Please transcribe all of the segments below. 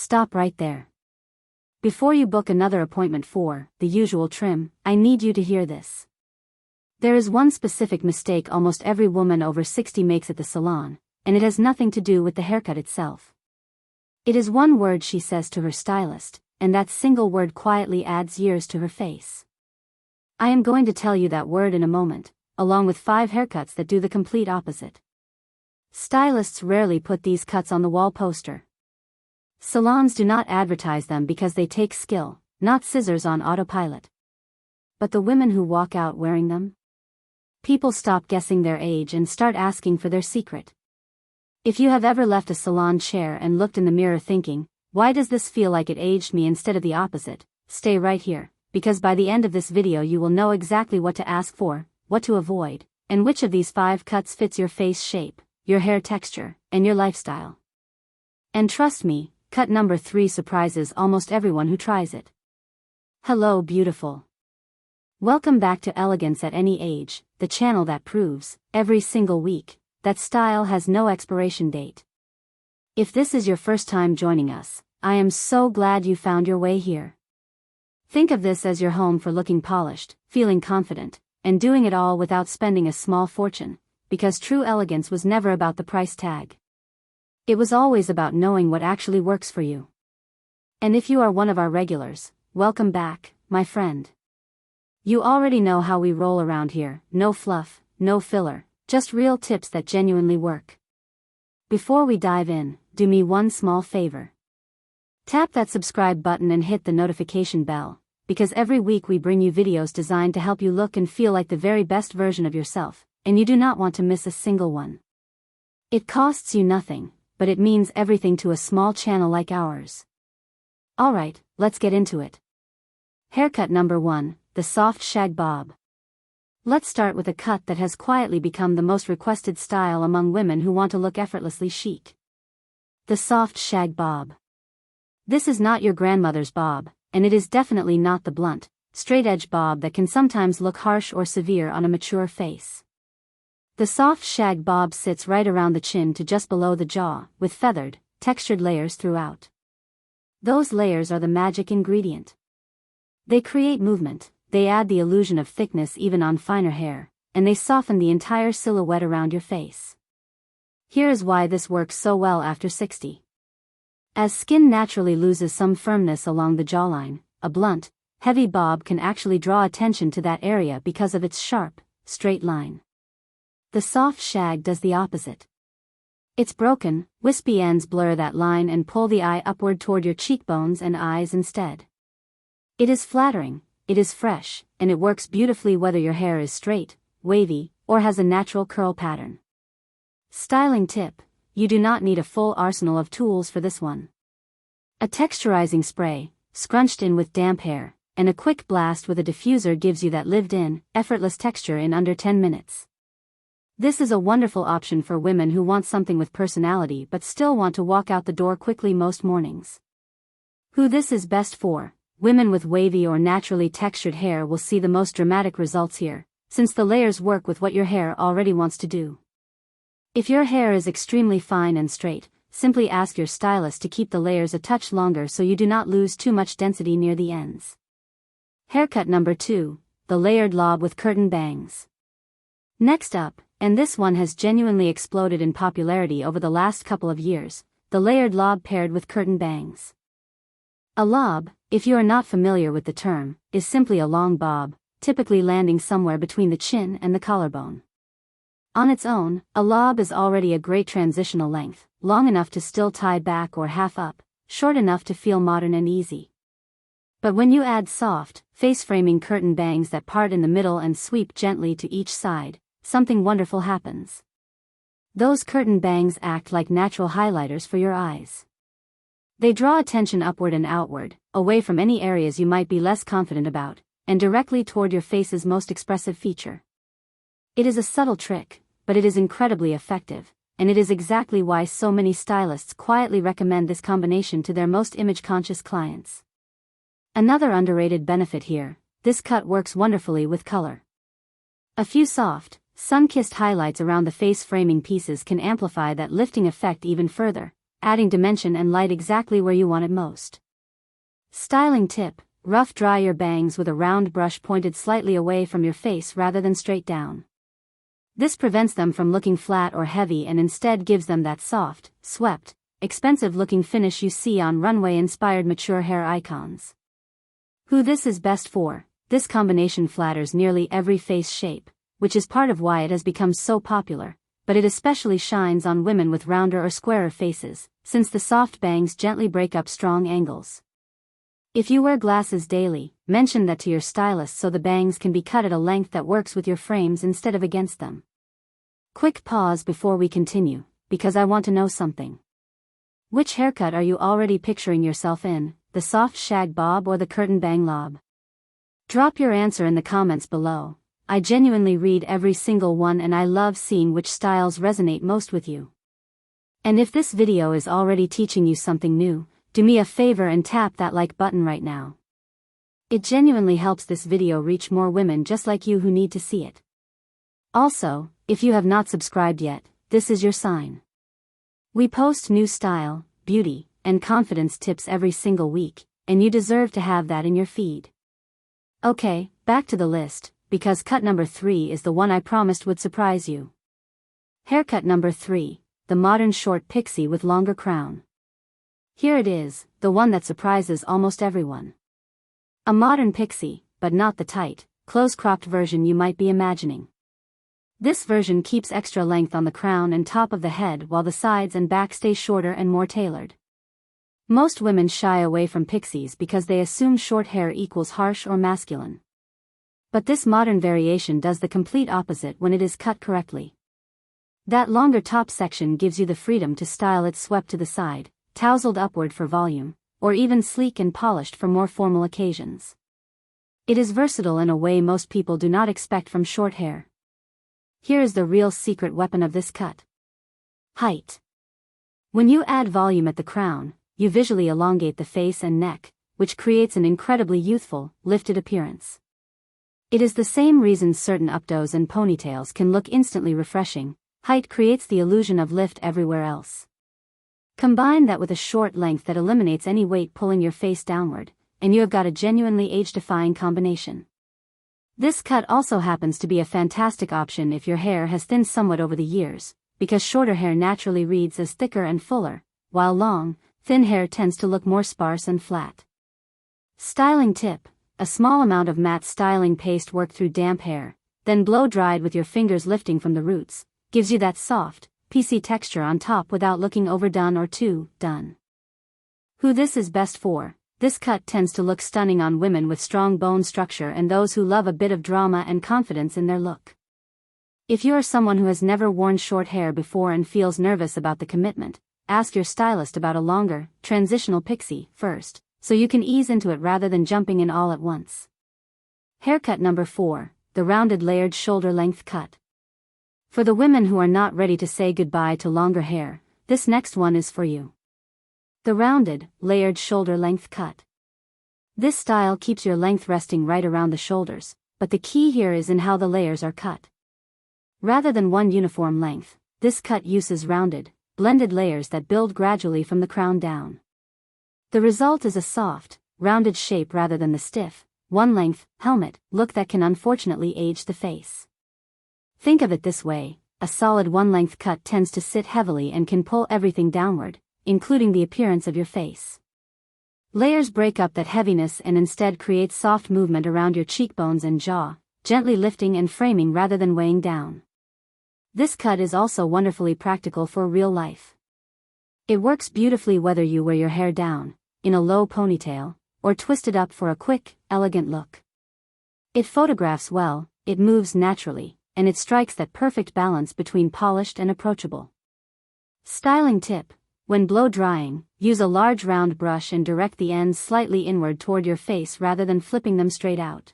stop right there. Before you book another appointment for the usual trim, I need you to hear this. There is one specific mistake almost every woman over 60 makes at the salon, and it has nothing to do with the haircut itself. It is one word she says to her stylist, and that single word quietly adds years to her face. I am going to tell you that word in a moment, along with 5 haircuts that do the complete opposite. Stylists rarely put these cuts on the wall poster. Salons do not advertise them because they take skill, not scissors on autopilot. But the women who walk out wearing them? People stop guessing their age and start asking for their secret. If you have ever left a salon chair and looked in the mirror thinking, why does this feel like it aged me instead of the opposite, stay right here, because by the end of this video you will know exactly what to ask for, what to avoid, and which of these 5 cuts fits your face shape, your hair texture, and your lifestyle. And trust me, cut number 3 surprises almost everyone who tries it. Hello beautiful. Welcome back to Elegance at Any Age, the channel that proves, every single week, that style has no expiration date. If this is your first time joining us, I am so glad you found your way here. Think of this as your home for looking polished, feeling confident, and doing it all without spending a small fortune, because true elegance was never about the price tag. It was always about knowing what actually works for you. And if you are one of our regulars, welcome back, my friend. You already know how we roll around here, no fluff, no filler, just real tips that genuinely work. Before we dive in, do me one small favor. Tap that subscribe button and hit the notification bell, because every week we bring you videos designed to help you look and feel like the very best version of yourself, and you do not want to miss a single one. It costs you nothing, but it means everything to a small channel like ours. Alright, let's get into it. Haircut number 1, the soft shag bob. Let's start with a cut that has quietly become the most requested style among women who want to look effortlessly chic. The soft shag bob. This is not your grandmother's bob, and it is definitely not the blunt, straight-edge bob that can sometimes look harsh or severe on a mature face. The soft shag bob sits right around the chin to just below the jaw, with feathered, textured layers throughout. Those layers are the magic ingredient. They create movement, they add the illusion of thickness even on finer hair, and they soften the entire silhouette around your face. Here is why this works so well after 60. As skin naturally loses some firmness along the jawline, a blunt, heavy bob can actually draw attention to that area because of its sharp, straight line. The soft shag does the opposite. Its broken, wispy ends blur that line and pull the eye upward toward your cheekbones and eyes instead. It is flattering, it is fresh, and it works beautifully whether your hair is straight, wavy, or has a natural curl pattern. Styling tip: you do not need a full arsenal of tools for this one. A texturizing spray, scrunched in with damp hair, and a quick blast with a diffuser gives you that lived-in, effortless texture in under 10 minutes. This is a wonderful option for women who want something with personality but still want to walk out the door quickly most mornings. Who this is best for: women with wavy or naturally textured hair will see the most dramatic results here, since the layers work with what your hair already wants to do. If your hair is extremely fine and straight, simply ask your stylist to keep the layers a touch longer so you do not lose too much density near the ends. Haircut number 2, the layered lob with curtain bangs. Next up, and this one has genuinely exploded in popularity over the last couple of years, the layered lob paired with curtain bangs. A lob, if you are not familiar with the term, is simply a long bob, typically landing somewhere between the chin and the collarbone. On its own, a lob is already a great transitional length, long enough to still tie back or half up, short enough to feel modern and easy. But when you add soft, face-framing curtain bangs that part in the middle and sweep gently to each side, something wonderful happens. Those curtain bangs act like natural highlighters for your eyes. They draw attention upward and outward, away from any areas you might be less confident about, and directly toward your face's most expressive feature. It is a subtle trick, but it is incredibly effective, and it is exactly why so many stylists quietly recommend this combination to their most image-conscious clients. Another underrated benefit here: this cut works wonderfully with color. A few soft, sun-kissed highlights around the face-framing pieces can amplify that lifting effect even further, adding dimension and light exactly where you want it most. Styling tip: rough dry your bangs with a round brush pointed slightly away from your face rather than straight down. This prevents them from looking flat or heavy and instead gives them that soft, swept, expensive-looking finish you see on runway-inspired mature hair icons. Who this is best for: this combination flatters nearly every face shape, which is part of why it has become so popular, but it especially shines on women with rounder or squarer faces, since the soft bangs gently break up strong angles. If you wear glasses daily, mention that to your stylist so the bangs can be cut at a length that works with your frames instead of against them. Quick pause before we continue, because I want to know something. Which haircut are you already picturing yourself in, the soft shag bob or the curtain bang lob? Drop your answer in the comments below. I genuinely read every single one and I love seeing which styles resonate most with you. And if this video is already teaching you something new, do me a favor and tap that like button right now. It genuinely helps this video reach more women just like you who need to see it. Also, if you have not subscribed yet, this is your sign. We post new style, beauty, and confidence tips every single week, and you deserve to have that in your feed. Okay, back to the list, because cut number 3 is the one I promised would surprise you. Haircut number 3, the modern short pixie with longer crown. Here it is, the one that surprises almost everyone. A modern pixie, but not the tight, close-cropped version you might be imagining. This version keeps extra length on the crown and top of the head while the sides and back stay shorter and more tailored. Most women shy away from pixies because they assume short hair equals harsh or masculine. But this modern variation does the complete opposite when it is cut correctly. That longer top section gives you the freedom to style it swept to the side, tousled upward for volume, or even sleek and polished for more formal occasions. It is versatile in a way most people do not expect from short hair. Here is the real secret weapon of this cut. Height. When you add volume at the crown, you visually elongate the face and neck, which creates an incredibly youthful, lifted appearance. It is the same reason certain updos and ponytails can look instantly refreshing. Height creates the illusion of lift everywhere else. Combine that with a short length that eliminates any weight pulling your face downward, and you have got a genuinely age-defying combination. This cut also happens to be a fantastic option if your hair has thinned somewhat over the years, because shorter hair naturally reads as thicker and fuller, while long, thin hair tends to look more sparse and flat. Styling tip: a small amount of matte styling paste worked through damp hair, then blow-dried with your fingers lifting from the roots, gives you that soft, pixie texture on top without looking overdone or too done. Who this is best for: this cut tends to look stunning on women with strong bone structure and those who love a bit of drama and confidence in their look. If you are someone who has never worn short hair before and feels nervous about the commitment, ask your stylist about a longer, transitional pixie first, so you can ease into it rather than jumping in all at once. Haircut number 4, the rounded layered shoulder length cut. For the women who are not ready to say goodbye to longer hair, this next one is for you. The rounded, layered shoulder length cut. This style keeps your length resting right around the shoulders, but the key here is in how the layers are cut. Rather than one uniform length, this cut uses rounded, blended layers that build gradually from the crown down. The result is a soft, rounded shape rather than the stiff, one-length, helmet look that can unfortunately age the face. Think of it this way: a solid one-length cut tends to sit heavily and can pull everything downward, including the appearance of your face. Layers break up that heaviness and instead create soft movement around your cheekbones and jaw, gently lifting and framing rather than weighing down. This cut is also wonderfully practical for real life. It works beautifully whether you wear your hair down, in a low ponytail, or twist it up for a quick, elegant look. It photographs well, it moves naturally, and it strikes that perfect balance between polished and approachable. Styling tip: when blow drying, use a large round brush and direct the ends slightly inward toward your face rather than flipping them straight out.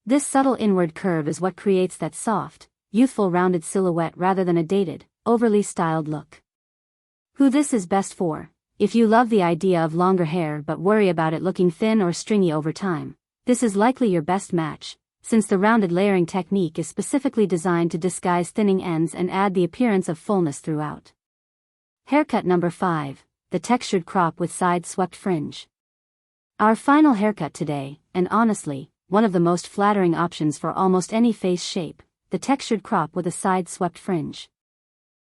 This subtle inward curve is what creates that soft, youthful rounded silhouette rather than a dated, overly styled look. Who this is best for: if you love the idea of longer hair but worry about it looking thin or stringy over time, this is likely your best match, since the rounded layering technique is specifically designed to disguise thinning ends and add the appearance of fullness throughout. Haircut number 5, the textured crop with side swept fringe. Our final haircut today, and honestly, one of the most flattering options for almost any face shape, the textured crop with a side swept fringe.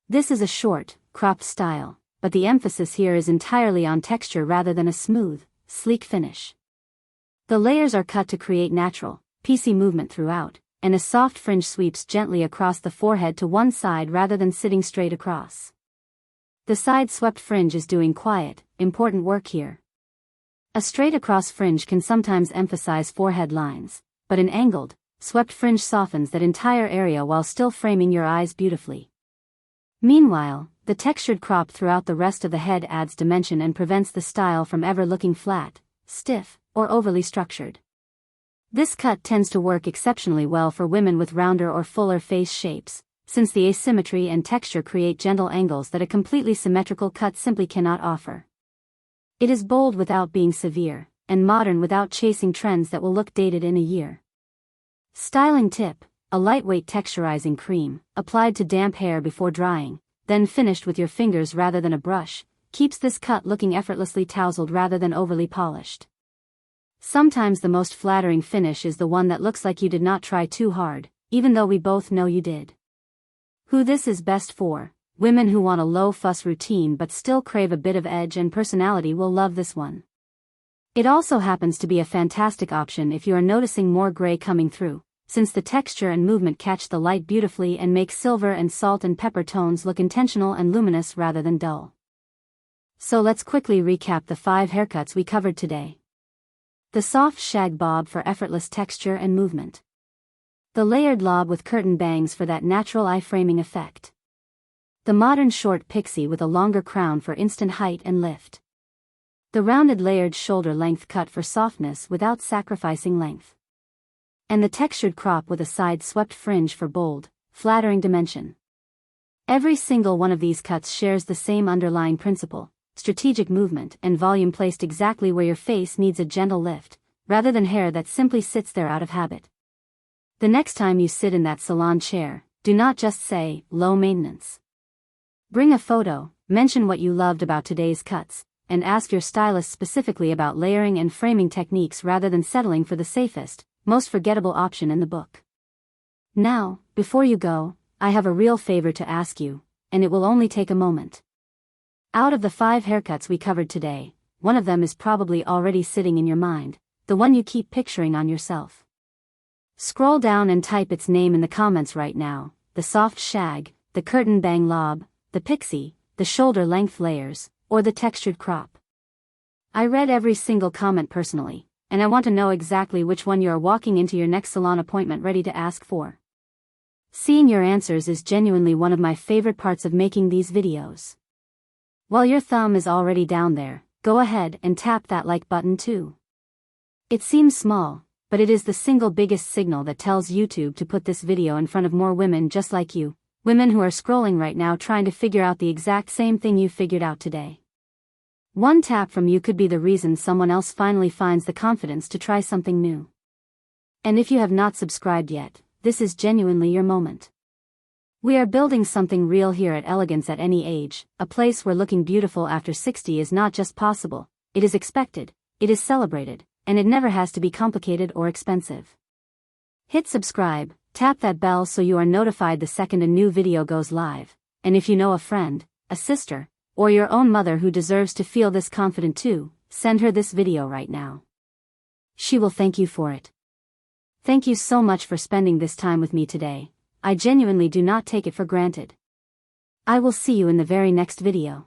This is a short, cropped style, but the emphasis here is entirely on texture rather than a smooth, sleek finish. The layers are cut to create natural, pixie movement throughout, and a soft fringe sweeps gently across the forehead to one side rather than sitting straight across. The side swept fringe is doing quiet, important work here. A straight across fringe can sometimes emphasize forehead lines, but an angled, swept fringe softens that entire area while still framing your eyes beautifully. Meanwhile, the textured crop throughout the rest of the head adds dimension and prevents the style from ever looking flat, stiff, or overly structured. This cut tends to work exceptionally well for women with rounder or fuller face shapes, since the asymmetry and texture create gentle angles that a completely symmetrical cut simply cannot offer. It is bold without being severe, and modern without chasing trends that will look dated in a year. Styling tip: a lightweight texturizing cream, applied to damp hair before drying, then finished with your fingers rather than a brush, keeps this cut looking effortlessly tousled rather than overly polished. Sometimes the most flattering finish is the one that looks like you did not try too hard, even though we both know you did. Who this is best for: women who want a low-fuss routine but still crave a bit of edge and personality will love this one. It also happens to be a fantastic option if you are noticing more gray coming through, since the texture and movement catch the light beautifully and make silver and salt and pepper tones look intentional and luminous rather than dull. So let's quickly recap the 5 haircuts we covered today. The soft shag bob for effortless texture and movement. The layered lob with curtain bangs for that natural eye-framing effect. The modern short pixie with a longer crown for instant height and lift. The rounded layered shoulder-length cut for softness without sacrificing length. And the textured crop with a side swept fringe for bold, flattering dimension. Every single one of these cuts shares the same underlying principle: strategic movement and volume placed exactly where your face needs a gentle lift, rather than hair that simply sits there out of habit. The next time you sit in that salon chair, do not just say, "low maintenance." Bring a photo, mention what you loved about today's cuts, and ask your stylist specifically about layering and framing techniques rather than settling for the safest, most forgettable option in the book. Now, before you go, I have a real favor to ask you, and it will only take a moment. Out of the 5 haircuts we covered today, one of them is probably already sitting in your mind, the one you keep picturing on yourself. Scroll down and type its name in the comments right now: the soft shag, the curtain bang lob, the pixie, the shoulder length layers, or the textured crop. I read every single comment personally, and I want to know exactly which one you are walking into your next salon appointment ready to ask for. Seeing your answers is genuinely one of my favorite parts of making these videos. While your thumb is already down there, go ahead and tap that like button too. It seems small, but it is the single biggest signal that tells YouTube to put this video in front of more women just like you, women who are scrolling right now trying to figure out the exact same thing you figured out today. One tap from you could be the reason someone else finally finds the confidence to try something new. And if you have not subscribed yet, this is genuinely your moment. We are building something real here at Elegance at any age, a place where looking beautiful after 60 is not just possible, it is expected, it is celebrated, and it never has to be complicated or expensive. Hit subscribe, tap that bell so you are notified the second a new video goes live, and if you know a friend, a sister, or your own mother who deserves to feel this confident too, send her this video right now. She will thank you for it. Thank you so much for spending this time with me today. I genuinely do not take it for granted. I will see you in the very next video.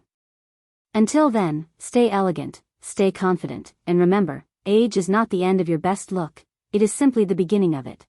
Until then, stay elegant, stay confident, and remember, age is not the end of your best look, it is simply the beginning of it.